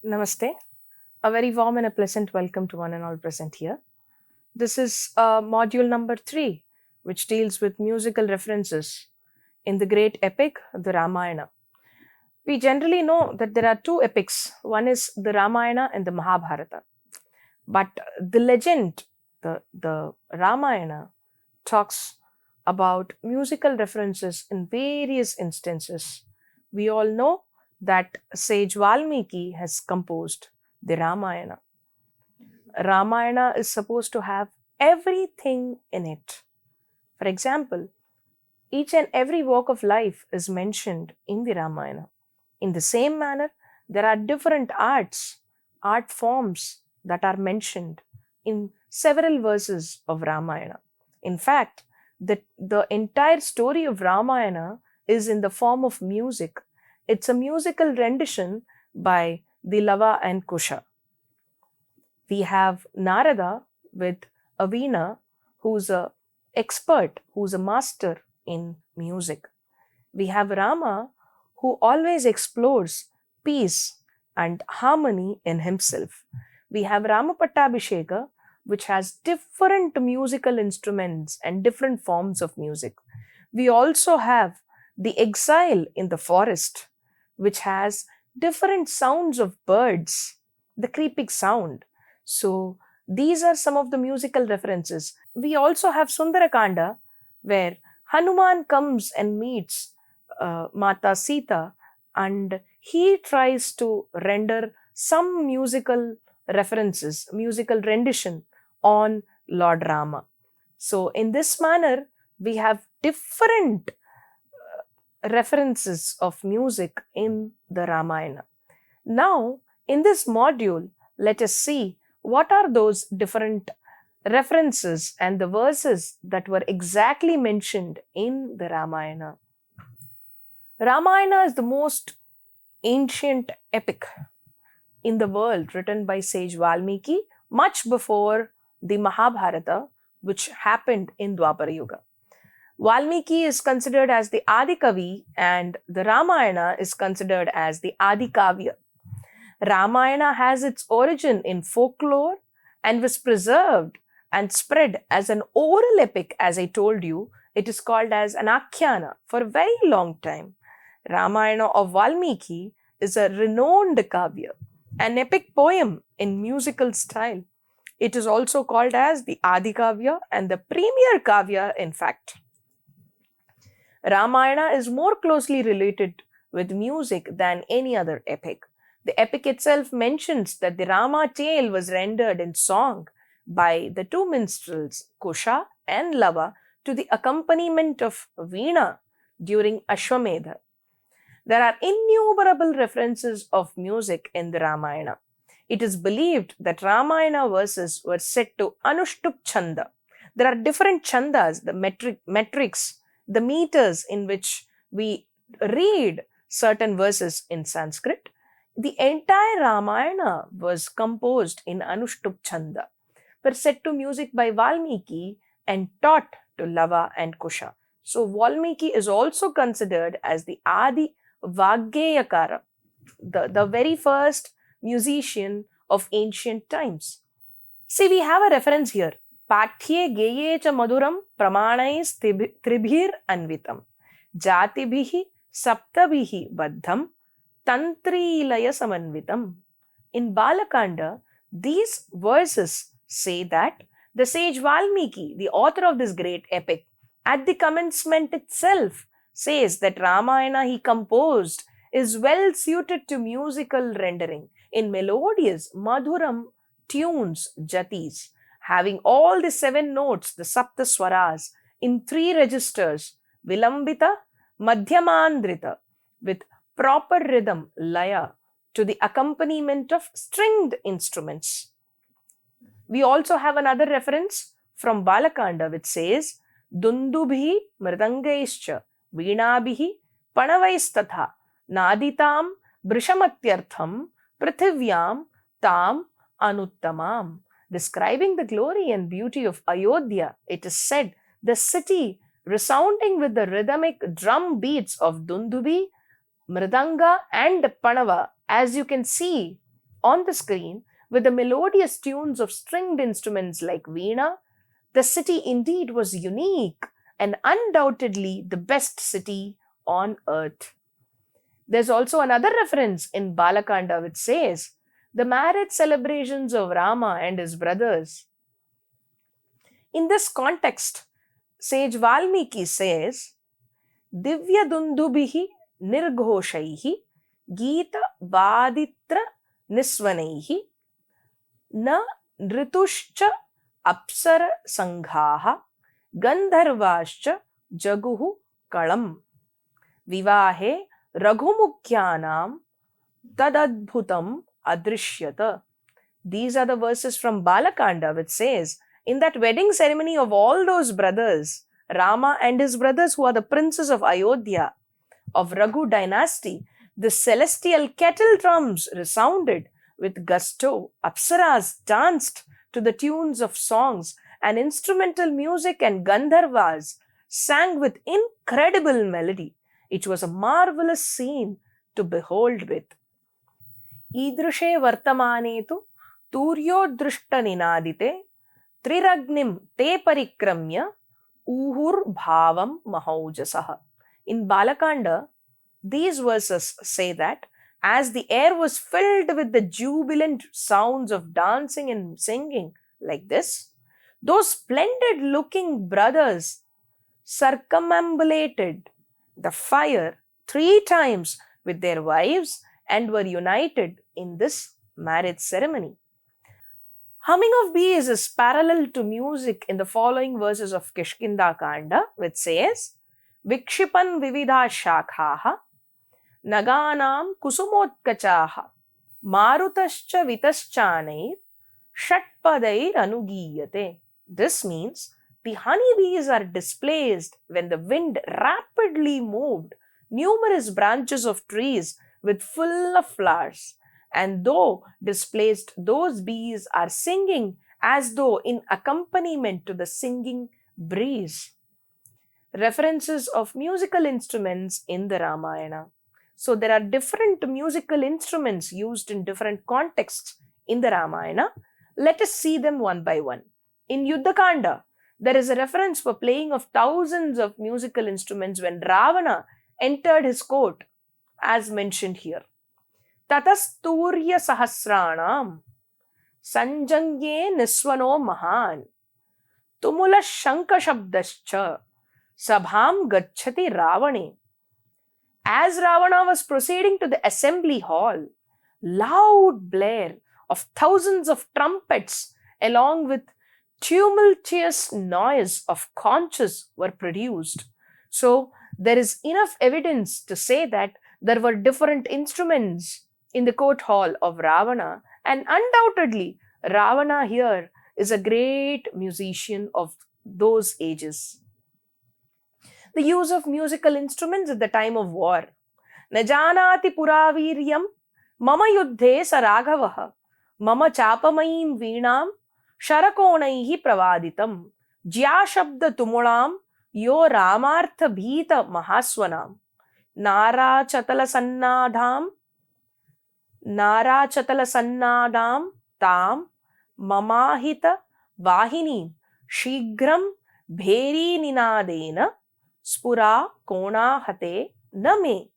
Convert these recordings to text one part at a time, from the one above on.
Namaste. A very warm and a pleasant welcome to one and all present here. This is module number 3, which deals with musical references in the great epic, the Ramayana. We generally know that there are two epics. One is the Ramayana and the Mahabharata. But the legend, the Ramayana, talks about musical references in various instances. We all know that sage Valmiki has composed the Ramayana. Ramayana is supposed to have everything in it. For example, each and every walk of life is mentioned in the Ramayana. In the same manner, there are different art forms that are mentioned in several verses of Ramayana. In fact, the entire story of Ramayana is in the form of music. It's a musical rendition by the Lava and Kusha. We have Narada with a veena, who's a expert, who's a master in music. We have Rama, who always explores peace and harmony in himself. We have Rama Pattabhisheka, which has different musical instruments and different forms of music. We also have the exile in the forest, which has different sounds of birds, the creeping sound. So these are some of the musical references. We also have Sundarakanda, where Hanuman comes and meets Mata Sita, and he tries to render some musical references, musical rendition on Lord Rama. So in this manner, we have different references of music in the Ramayana. Now, in this module, let us see what are those different references and the verses that were exactly mentioned in the Ramayana. Ramayana is the most ancient epic in the world written by sage Valmiki much before the Mahabharata, which happened in Dwapara Yuga. Valmiki is considered as the Adi Kavi and the Ramayana is considered as the Adi Kavya. Ramayana has its origin in folklore and was preserved and spread as an oral epic. As I told you, it is called as an Akhyana for a very long time. Ramayana of Valmiki is a renowned kavya, an epic poem in musical style. It is also called as the Adi Kavya and the premier kavya, in fact. Ramayana is more closely related with music than any other epic. The epic itself mentions that the Rama tale was rendered in song by the two minstrels, Kusha and Lava, to the accompaniment of Veena during Ashwamedha. There are innumerable references of music in the Ramayana. It is believed that Ramayana verses were set to Anushtup Chanda. There are different chandas, the metrics, the meters in which we read certain verses in Sanskrit. The entire Ramayana was composed in Anushtup Chanda, were set to music by Valmiki and taught to Lava and Kusha. So Valmiki is also considered as the Adi Vaggeyakara, the very first musician of ancient times. See, we have a reference here. Pathye geye cha maduram pramanais tribhir anvitam. Jatibhihi saptabhihi baddham tantrilaya samanvitam. In Balakanda, these verses say that the sage Valmiki, the author of this great epic, at the commencement itself says that Ramayana he composed is well suited to musical rendering in melodious Madhuram tunes, jatis, having all the 7 notes, the Sapta Swaras, in 3 registers, Vilambita, Madhyamandrita, with proper rhythm, laya, to the accompaniment of stringed instruments. We also have another reference from Balakanda which says, Dundubhi mridangaischa Veenabhihi Panavaistatha Naditam Brishamatyartham Prithivyam Tam Anuttamam. Describing the glory and beauty of Ayodhya, it is said, the city resounding with the rhythmic drum beats of Dundubi, Mridanga and Panava, as you can see on the screen with the melodious tunes of stringed instruments like veena, the city indeed was unique and undoubtedly the best city on earth. There's also another reference in Balakanda which says, the marriage celebrations of Rama and his brothers. In this context, sage Valmiki says, Divya Dundubhihi Nirghoshaihi Geeta Vaditra Nisvanaihi Na Nritushcha Apsara Sanghaha Gandharvascha Jaguhu Kalam Vivahe Raghumukhyanam Tadadbhutam Adrishyata. These are the verses from Balakanda which says, in that wedding ceremony of all those brothers, Rama and his brothers who are the princes of Ayodhya, of Raghu dynasty, the celestial kettle drums resounded with gusto, apsaras danced to the tunes of songs, and instrumental music and Gandharvas sang with incredible melody. It was a marvelous scene to behold with. Idrushe vartamane tu turyodrishta ninadite Triragnim te parikramya uhur bhavam mahaujasah. In Balakanda, these verses say that as the air was filled with the jubilant sounds of dancing and singing like this, those splendid looking brothers circumambulated the fire 3 times with their wives and were united in this marriage ceremony. Humming of bees is parallel to music in the following verses of Kishkinda Kanda, which says, Vikshipan vividha shakhaha, naganam kusumotkachaha, marutascha vitaschanair, shatpadair anugiyate. This means the honeybees are displaced when the wind rapidly moved numerous branches of trees with full of flowers. And though displaced, those bees are singing as though in accompaniment to the singing breeze. References of musical instruments in the Ramayana. So there are different musical instruments used in different contexts in the Ramayana. Let us see them one by one. In Yuddhakanda, there is a reference for playing of thousands of musical instruments when Ravana entered his court, as mentioned here. Tatasturya sahasranam sanjangye nisvano mahan tumula shanka shabdascha sabham gacchati ravane. As Ravana was proceeding to the assembly hall, loud blare of thousands of trumpets along with tumultuous noise of conches were produced. So there is enough evidence to say that there were different instruments in the court hall of Ravana, and undoubtedly Ravana here is a great musician of those ages. The use of musical instruments at the time of war. Najanati puraviryam mama yuddhe sa raghavah mama chapamayim veenam sharakonaihi pravaditam jya shabda tumulam yo ramartha bhita mahaswanam Nara Chatala Sannadam Tam Mamahita Vahini Shigram Bheri Ninadena Spura Kona Hate Name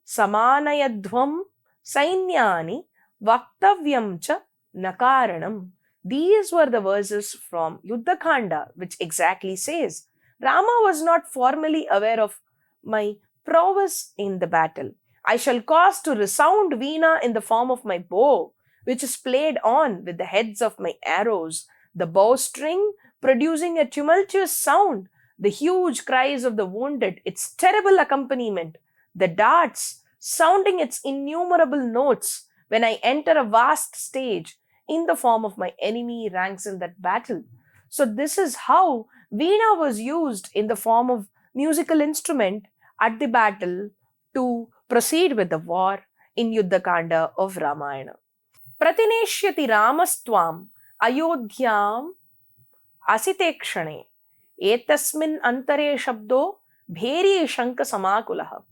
Samanayadhvam Sainyani Vaktavyamcha Nakaranam. These were the verses from Yuddhakanda, which exactly says, Rama was not formally aware of my prowess in the battle. I shall cause to resound veena in the form of my bow, which is played on with the heads of my arrows, the bowstring producing a tumultuous sound, the huge cries of the wounded, its terrible accompaniment, the darts sounding its innumerable notes when I enter a vast stage in the form of my enemy ranks in that battle. So this is how veena was used in the form of musical instrument at the battle to proceed with the war in Yuddhakanda of Ramayana. Pratineshyati Ramastvam Ayodhyam Asitekshane Etasmin Antare Shabdo Bheri Shanka Samakulaha.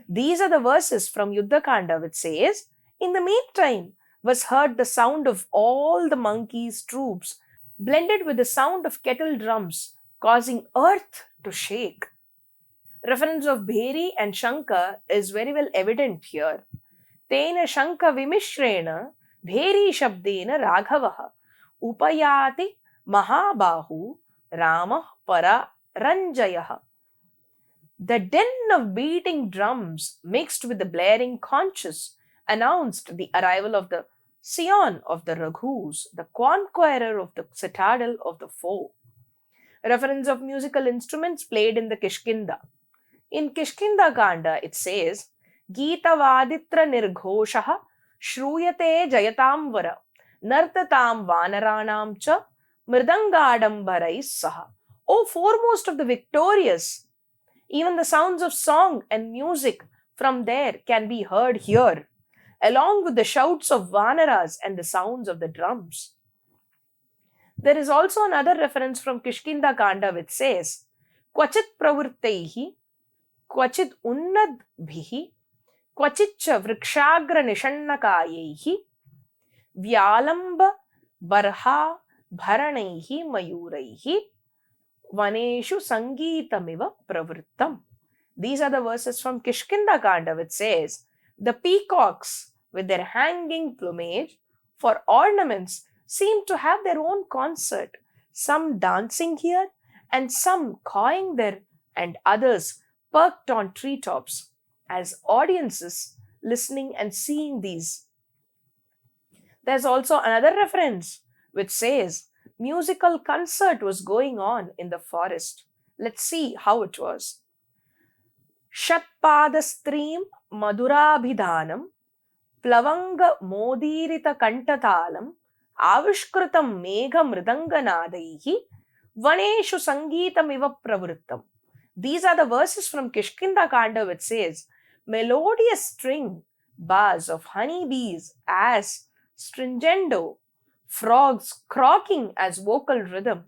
These are the verses from Yuddhakanda which says, in the meantime, was heard the sound of all the monkeys' troops, blended with the sound of kettle drums, causing earth to shake. Reference of Bheri and Shankar is very well evident here. Tena Shanka Vimishrena Bheri Shabdena Raghavaha Upayati Mahabahu Rama Para Ranjayaha. The din of beating drums mixed with the blaring conches announced the arrival of the scion of the Raghus, the conqueror of the citadel of the foe. Reference of musical instruments played in the Kishkinda. In Kishkinda Kanda, it says, Gita Vaditra Nirghoshaha Shruyate Jayatamvara Nartatam Vanaranam Cha Mridangadambarais Saha. O foremost of the victorious, even the sounds of song and music from there can be heard here, along with the shouts of Vanaras and the sounds of the drums. There is also another reference from Kishkinda Kanda which says, Kvachit pravurtaihi, Kvachit unnadbhihi, Kvachitcha vrikshagra nishannakayehi, Vyalamba barha bharanaihi mayuraihi, Vaneshu Sangeetamiva Pravrittam. These are the verses from Kishkinda Kanda which says, the peacocks with their hanging plumage for ornaments seem to have their own concert, some dancing here and some cawing there and others perked on treetops as audiences listening and seeing these. There's also another reference which says, musical concert was going on in the forest. Let's see how it was. Shatpadastream Madhurabhidhanam Plavanga Modirita Kantatalam Avishkrutam Megha Mridanganadaihi Vaneshu Sangeetamiva Pravrittam. These are the verses from Kishkinda Kanda which says, melodious string bars of honeybees as stringendo, frogs croaking as vocal rhythm,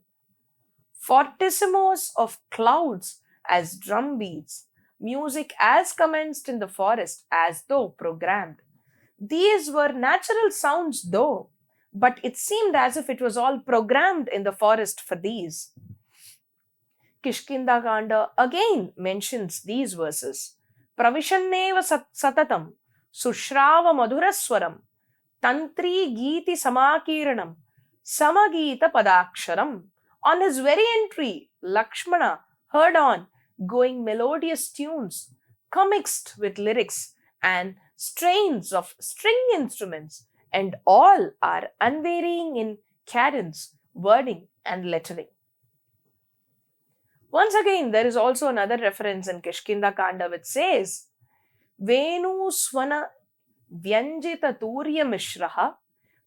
fortissimos of clouds as drum beats, music as commenced in the forest as though programmed. These were natural sounds though, but it seemed as if it was all programmed in the forest for these. Kishkinda Kanda again mentions these verses. Pravishanneva satatam sushrava madhuraswaram Tantri Geeti Samakiranam Samagita Padaksharam. On his very entry, Lakshmana heard on going melodious tunes commixed with lyrics and strains of string instruments, and all are unvarying in cadence, wording, and lettering. Once again, there is also another reference in Kishkinda Kanda which says, Venu Swana Vyanjita Turya Mishraha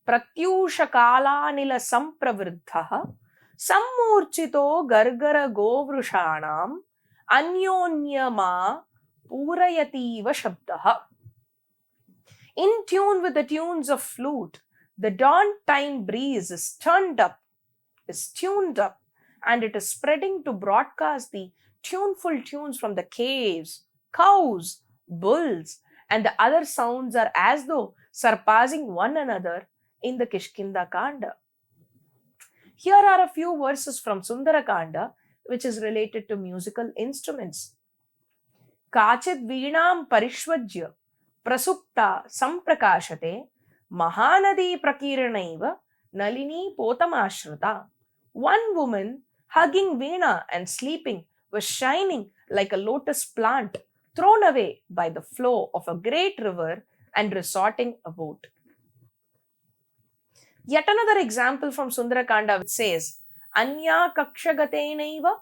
Pratyusha Kalanila Sampravriddhaha Sammurchito Gargara Govrushanam Anyonyama Purayativa Shabdaha. In tune with the tunes of flute, the dawn-time breeze is tuned up, and it is spreading to broadcast the tuneful tunes from the caves, cows, bulls, and the other sounds are as though surpassing one another in the Kishkinda Kanda. Here are a few verses from Sundara Kanda which is related to musical instruments. Kachit Veenam Parishvajya Prasupta Samprakashate Mahanadi Prakiranaiva Nalini Potamashrita. One woman hugging Veena and sleeping was shining like a lotus plant thrown away by the flow of a great river and resorting about. Yet another example from Sundarakanda which says, Anya Kakshagatenaiva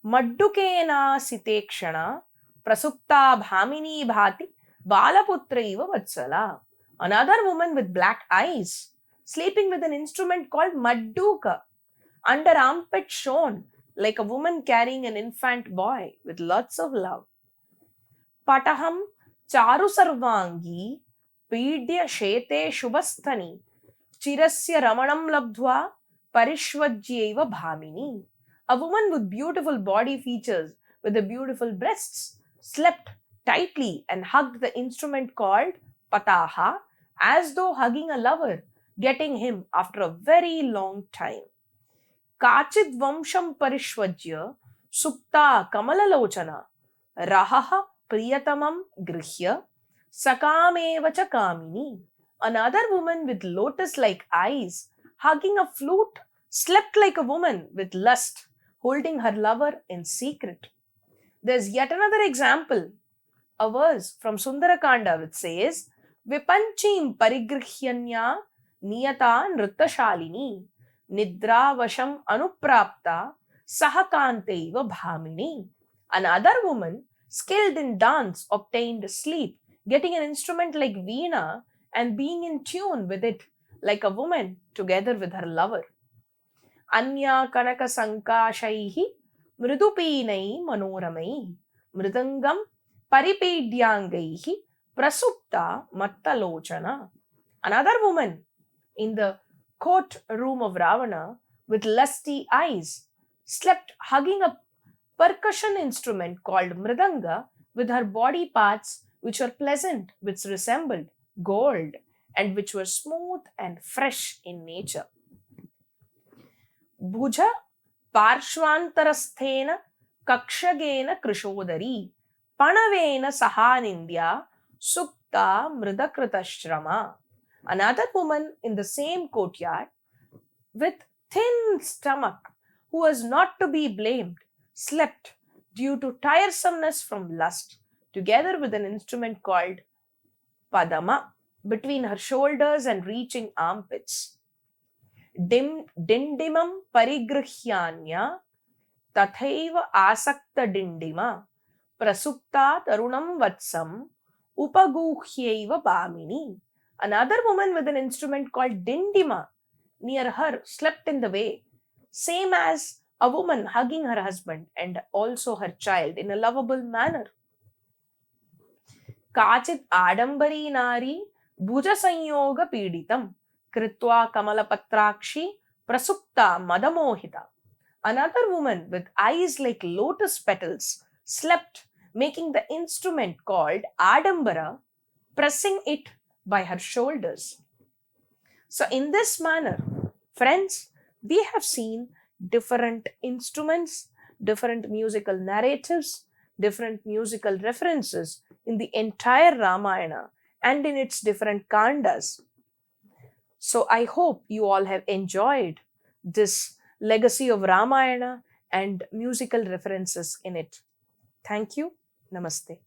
Maddukena Sitekshana Prasupta Bhamini Bhati Balaputraiva Vatsala. Another woman with black eyes, sleeping with an instrument called Madduka, under armpit shone like a woman carrying an infant boy with lots of love. Pataham Charu Sarvangi Pidya Shete Shubasthani Chirasya Ramanam Labdhva Parishvajyeva Bhamini. A woman with beautiful body features with the beautiful breasts slept tightly and hugged the instrument called Pataha as though hugging a lover, getting him after a very long time. Kachid vamsham parishvajya supta kamalalochana rahaha priyatamam grihya sakameva cha kamini. Another woman with lotus-like eyes, hugging a flute, slept like a woman with lust, holding her lover in secret. There's yet another example, a verse from Sundarakanda which says, Vipanchim parigrhyanya niyata nrittashalini nidravasham anuprapta sahakanteiva bhamini. Another woman, skilled in dance, obtained sleep, getting an instrument like veena and being in tune with it like a woman together with her lover. Anya kanaka sankashaihi mridupinai manoramai mridangam paripedyaangaihi prasupta mattalochana. Another woman in the court room of Ravana with lusty eyes slept hugging a percussion instrument called mridanga with her body parts which were pleasant, which resembled gold, and which were smooth and fresh in nature. Bhuja parshvantarasthena kakshagena krishodari panavena sahanindya sukta mridakritashrama. Another woman in the same courtyard with thin stomach, who was not to be blamed, slept due to tiresomeness from lust, together with an instrument called padama between her shoulders and reaching armpits. Dindimam parigrihyanya tathaiva asakta dindima prasupta tarunam vatsam upaguhyaiva bhamini. Another woman with an instrument called dindima near her slept in the way, same as a woman hugging her husband and also her child in a lovable manner. Kachit adambari nari bhuja sanyoga piditam kritva kamalapatrakshi prasupta madamohita. Another woman with eyes like lotus petals slept, making the instrument called adambara, pressing it by her shoulders. So in this manner, friends, we have seen different instruments, different musical narratives, different musical references in the entire Ramayana and in its different kandas. So I hope you all have enjoyed this legacy of Ramayana and musical references in it. Thank you. Namaste.